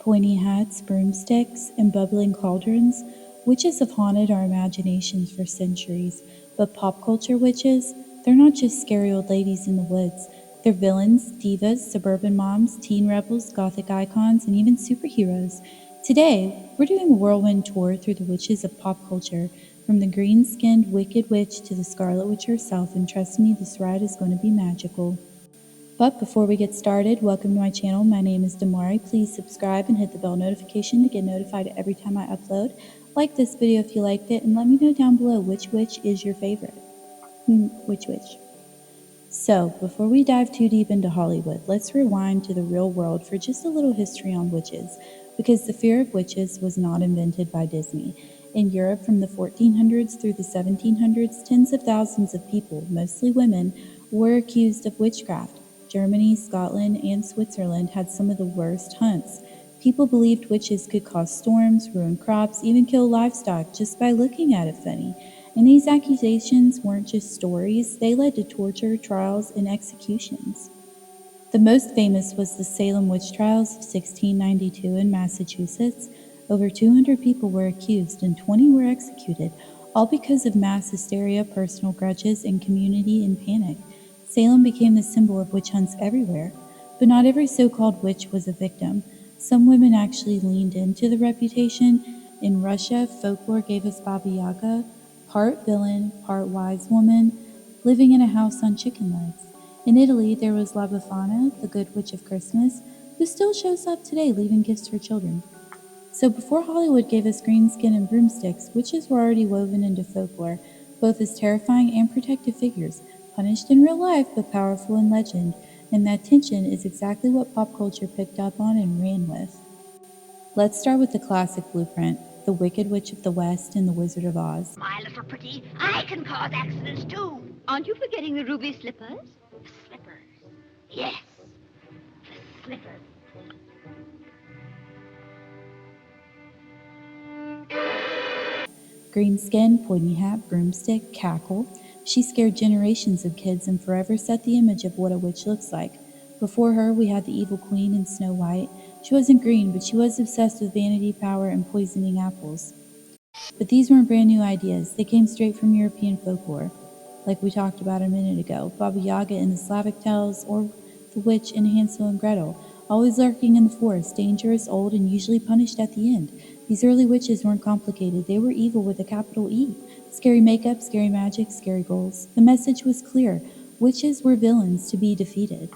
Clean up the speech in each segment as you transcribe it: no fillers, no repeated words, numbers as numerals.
Pointy hats, broomsticks, and bubbling cauldrons, witches have haunted our imaginations for centuries, but pop culture witches, they're not just scary old ladies in the woods. They're villains, divas, suburban moms, teen rebels, gothic icons, and even superheroes. Today, we're doing a whirlwind tour through the witches of pop culture, from the green-skinned Wicked Witch to the Scarlet Witch herself, and trust me, this ride is going to be magical. But before we get started, welcome to my channel. My name is DMARI. Please subscribe and hit the bell notification to get notified every time I upload. Like this video if you liked it, and let me know down below which witch is your favorite. Which witch? So, before we dive too deep into Hollywood, let's rewind to the real world for just a little history on witches, because the fear of witches was not invented by Disney. In Europe from the 1400s through the 1700s, tens of thousands of people, mostly women, were accused of witchcraft. Germany, Scotland, and Switzerland had some of the worst hunts. People believed witches could cause storms, ruin crops, even kill livestock just by looking at it funny. And these accusations weren't just stories, they led to torture, trials, and executions. The most famous was the Salem witch trials of 1692 in Massachusetts. Over 200 people were accused and 20 were executed, all because of mass hysteria, personal grudges, and community in panic. Salem became the symbol of witch hunts everywhere, but not every so-called witch was a victim. Some women actually leaned into the reputation. In Russia, folklore gave us Baba Yaga, part villain, part wise woman, living in a house on chicken legs. In Italy, there was La Befana, the good witch of Christmas, who still shows up today leaving gifts for children. So before Hollywood gave us green skin and broomsticks, witches were already woven into folklore, both as terrifying and protective figures, punished in real life but powerful in legend, and that tension is exactly what pop culture picked up on and ran with. Let's start with the classic blueprint, the Wicked Witch of the West and the Wizard of Oz. My little pretty, I can cause accidents too. Aren't you forgetting the ruby slippers? The slippers. Yes, the slippers. Green skin, pointy hat, broomstick, cackle. She scared generations of kids and forever set the image of what a witch looks like. Before her, we had the evil queen in Snow White. She wasn't green, but she was obsessed with vanity, power, and poisoning apples. But these weren't brand new ideas. They came straight from European folklore, like we talked about a minute ago. Baba Yaga in the Slavic tales, or the witch in Hansel and Gretel, always lurking in the forest, dangerous, old, and usually punished at the end. These early witches weren't complicated. They were evil with a capital E. Scary makeup, scary magic, scary goals. The message was clear. Witches were villains to be defeated.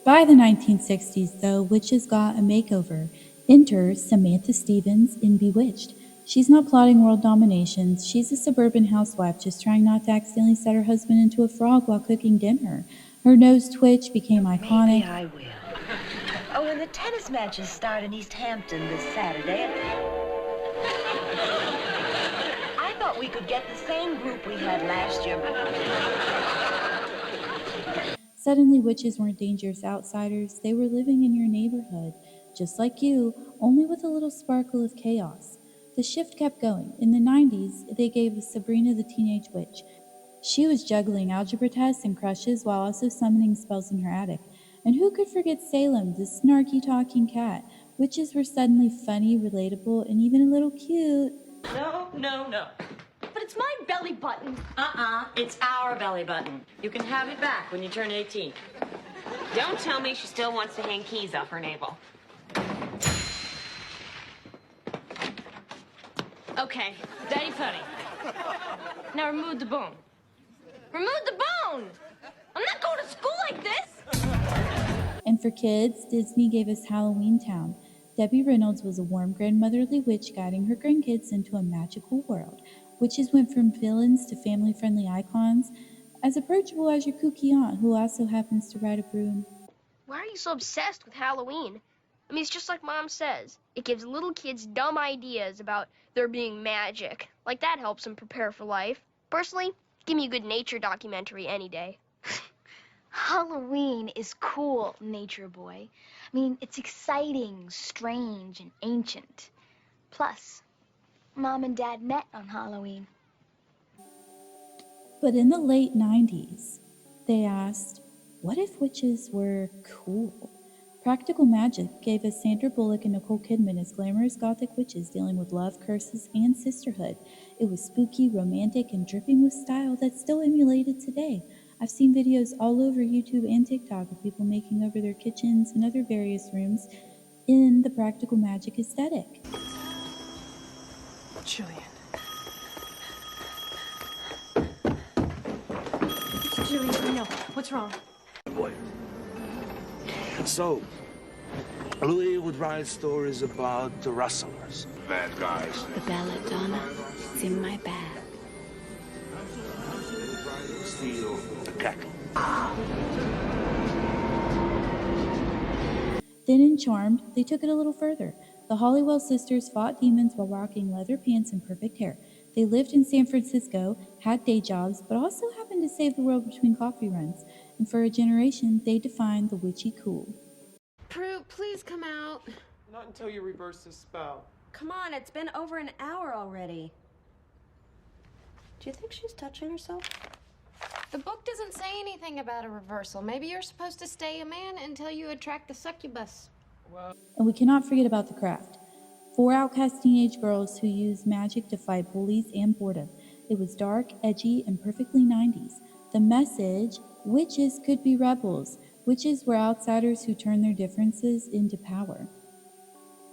By the 1960s, though, witches got a makeover. Enter Samantha Stevens in Bewitched. She's not plotting world domination. She's a suburban housewife just trying not to accidentally set her husband into a frog while cooking dinner. Her nose twitch became iconic. Maybe I will. Oh, when the tennis matches start in East Hampton this Saturday, I thought we could get the same group we had last year. Suddenly, witches weren't dangerous outsiders. They were living in your neighborhood, just like you, only with a little sparkle of chaos. The shift kept going. In the 90s, they gave us Sabrina the Teenage Witch. She was juggling algebra tests and crushes while also summoning spells in her attic. And who could forget Salem, the snarky talking cat? Witches were suddenly funny, relatable, and even a little cute. No. But it's my belly button. It's our belly button. You can have it back when you turn 18. Don't tell me she still wants to hang keys off her navel. Okay, very funny. Now remove the bone. Remove the bone! I'm not going to school like this! And for kids, Disney gave us Halloween Town. Debbie Reynolds was a warm grandmotherly witch guiding her grandkids into a magical world. Witches went from villains to family-friendly icons, as approachable as your kooky aunt who also happens to ride a broom. Why are you so obsessed with Halloween? I mean, it's just like Mom says. It gives little kids dumb ideas about there being magic. Like that helps them prepare for life. Personally, give me a good nature documentary any day. Halloween is cool, nature boy. I mean, it's exciting, strange, and ancient. Plus, Mom and Dad met on Halloween. But in the late 90s, they asked, what if witches were cool? Practical Magic gave us Sandra Bullock and Nicole Kidman as glamorous gothic witches dealing with love, curses, and sisterhood. It was spooky, romantic, and dripping with style that's still emulated today. I've seen videos all over YouTube and TikTok of people making over their kitchens and other various rooms in the Practical Magic aesthetic. Julian. It's Julian. No, what's wrong? Boy. So, Louis would write stories about the rustlers. Bad guys. The belladonna is in my bag. Steal the cattle. Then in Charmed, they took it a little further. The Hollywell sisters fought demons while rocking leather pants and perfect hair. They lived in San Francisco, had day jobs, but also happened to save the world between coffee runs. And for a generation, they defined the witchy cool. Prue, please come out. Not until you reverse the spell. Come on, it's been over an hour already. Do you think she's touching herself? The book doesn't say anything about a reversal. Maybe you're supposed to stay a man until you attract the succubus. And we cannot forget about the craft. 4 outcast teenage girls who used magic to fight bullies and boredom. It was dark, edgy, and perfectly 90s. The message, witches could be rebels. Witches were outsiders who turned their differences into power.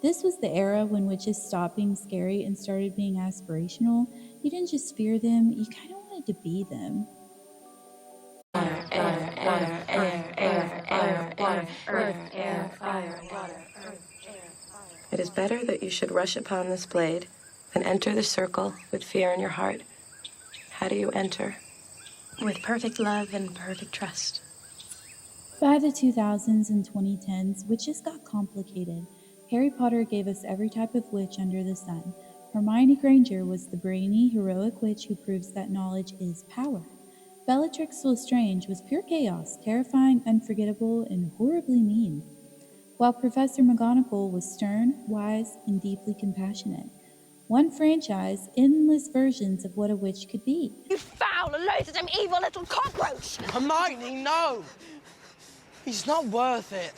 This was the era when witches stopped being scary and started being aspirational. You didn't just fear them, you kind of wanted to be them. It is better that you should rush upon this blade than enter the circle with fear in your heart. How do you enter? With perfect love and perfect trust. By the 2000s and 2010s, witches got complicated. Harry Potter gave us every type of witch under the sun. Hermione Granger was the brainy, heroic witch who proves that knowledge is power. Bellatrix Lestrange was pure chaos, terrifying, unforgettable, and horribly mean. While Professor McGonagall was stern, wise, and deeply compassionate. One franchise, endless versions of what a witch could be. You foul, loathsome, evil little cockroach! Hermione, no! He's not worth it.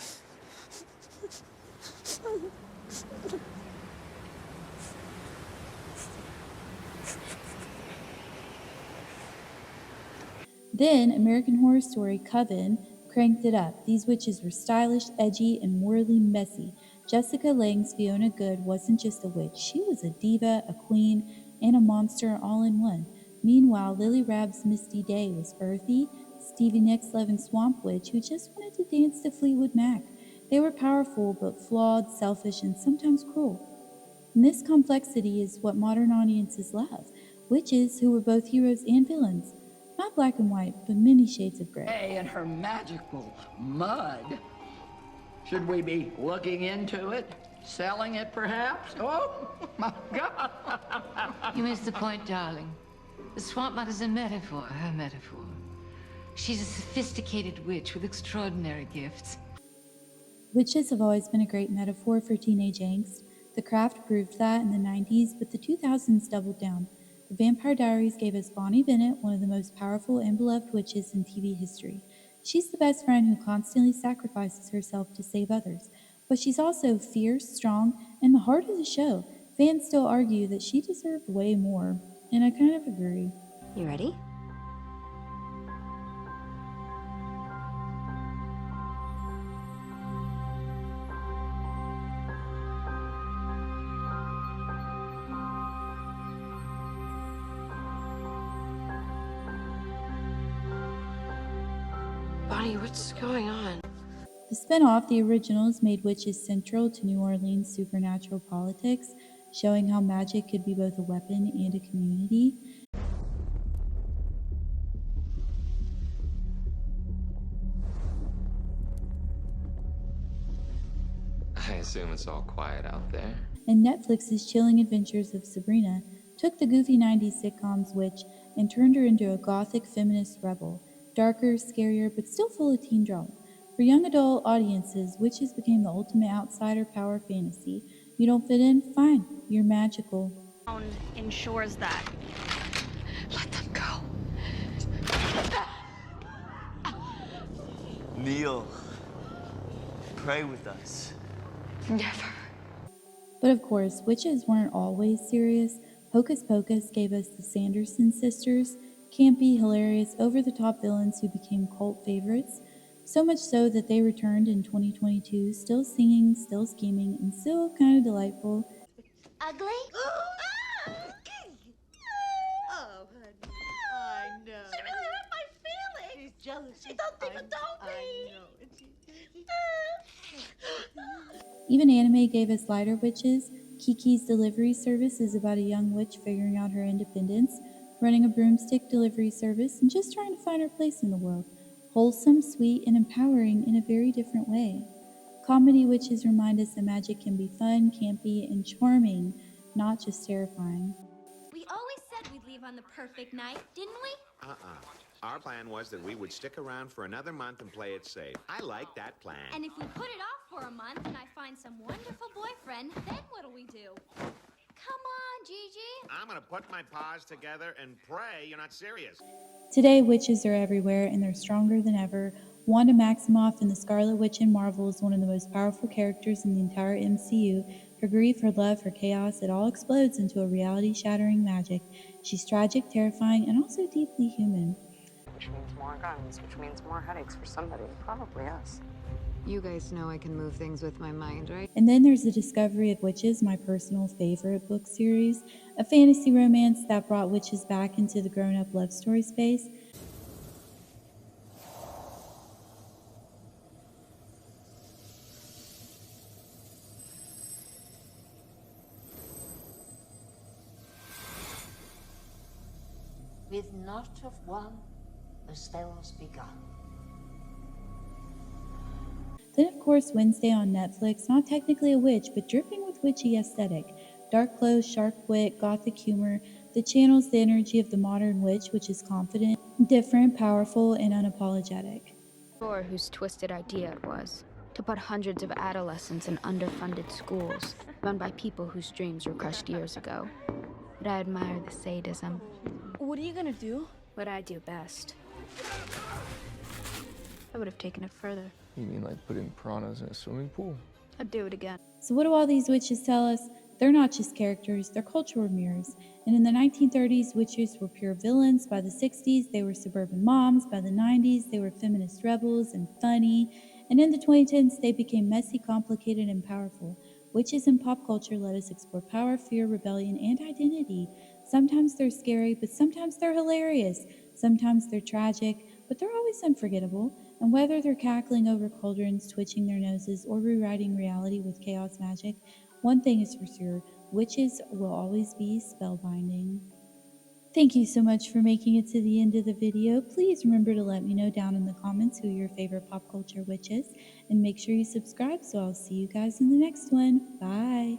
Then American Horror Story Coven cranked it up. These witches were stylish, edgy, and morally messy. Jessica Lange's Fiona Good wasn't just a witch. She was a diva, a queen, and a monster all in one. Meanwhile, Lily Rabb's Misty Day was earthy, Stevie Nicks' loving swamp witch who just wanted to dance to Fleetwood Mac. They were powerful, but flawed, selfish, and sometimes cruel. And this complexity is what modern audiences love. Witches who were both heroes and villains. Not black and white, but many shades of gray. And her magical mud. Should we be looking into it? Selling it, perhaps? Oh, my God. You missed the point, darling. The swamp mud is a metaphor, her metaphor. She's a sophisticated witch with extraordinary gifts. Witches have always been a great metaphor for teenage angst. The Craft proved that in the 90s, but the 2000s doubled down. The Vampire Diaries gave us Bonnie Bennett, one of the most powerful and beloved witches in TV history. She's the best friend who constantly sacrifices herself to save others, but she's also fierce, strong, and the heart of the show. Fans still argue that she deserved way more, and I kind of agree. You ready? Bonnie, what's going on? The spin-off, The Originals, made witches central to New Orleans' supernatural politics, showing how magic could be both a weapon and a community. I assume it's all quiet out there. And Netflix's Chilling Adventures of Sabrina took the goofy 90s sitcom's witch and turned her into a gothic feminist rebel. Darker, scarier, but still full of teen drama. For young adult audiences, witches became the ultimate outsider power fantasy. You don't fit in? Fine. You're magical. Ensures that. Let them go. Neil. pray with us? Never. But of course, witches weren't always serious. Hocus Pocus gave us the Sanderson sisters, campy, hilarious, over-the-top villains who became cult favorites, so much so that they returned in 2022, still singing, still scheming, and still kind of delightful. Ugly? Oh, honey, I know. She really hurt my feelings. She's jealous. She don't even know me. I know. Even anime gave us lighter witches. Kiki's Delivery Service is about a young witch figuring out her independence, running a broomstick delivery service, and just trying to find her place in the world. Wholesome, sweet, and empowering in a very different way. Comedy witches remind us that magic can be fun, campy, and charming, not just terrifying. We always said we'd leave on the perfect night, didn't we? Our plan was that we would stick around for another month and play it safe. I like that plan. And if we put it off for a month and I find some wonderful boyfriend, then what'll we do? Come on, Gigi. I'm gonna put my paws together and pray you're not serious. Today, witches are everywhere, and they're stronger than ever. Wanda Maximoff in The Scarlet Witch in Marvel is one of the most powerful characters in the entire MCU. Her grief, her love, her chaos, it all explodes into a reality-shattering magic. She's tragic, terrifying, and also deeply human. Which means more guns, which means more headaches for somebody, probably us. You guys know I can move things with my mind, right? And then there's The Discovery of Witches, my personal favorite book series, a fantasy romance that brought witches back into the grown-up love story space. With not of one, the spell's begun. Then, of course, Wednesday on Netflix, not technically a witch, but dripping with witchy aesthetic. Dark clothes, sharp wit, gothic humor that channels the energy of the modern witch, which is confident, different, powerful, and unapologetic. Or whose twisted idea it was to put hundreds of adolescents in underfunded schools run by people whose dreams were crushed years ago. But I admire the sadism. What are you gonna do? What I do best. I would have taken it further. You mean like putting piranhas in a swimming pool? I'd do it again. So what do all these witches tell us? They're not just characters, they're cultural mirrors. And in the 1930s, witches were pure villains. By the 60s, they were suburban moms. By the 90s, they were feminist rebels and funny. And in the 2010s, they became messy, complicated, and powerful. Witches in pop culture let us explore power, fear, rebellion, and identity. Sometimes they're scary, but sometimes they're hilarious. Sometimes they're tragic, but they're always unforgettable. And whether they're cackling over cauldrons, twitching their noses, or rewriting reality with chaos magic, one thing is for sure, witches will always be spellbinding. Thank you so much for making it to the end of the video. Please remember to let me know down in the comments who your favorite pop culture witch is, and make sure you subscribe, so I'll see you guys in the next one. Bye!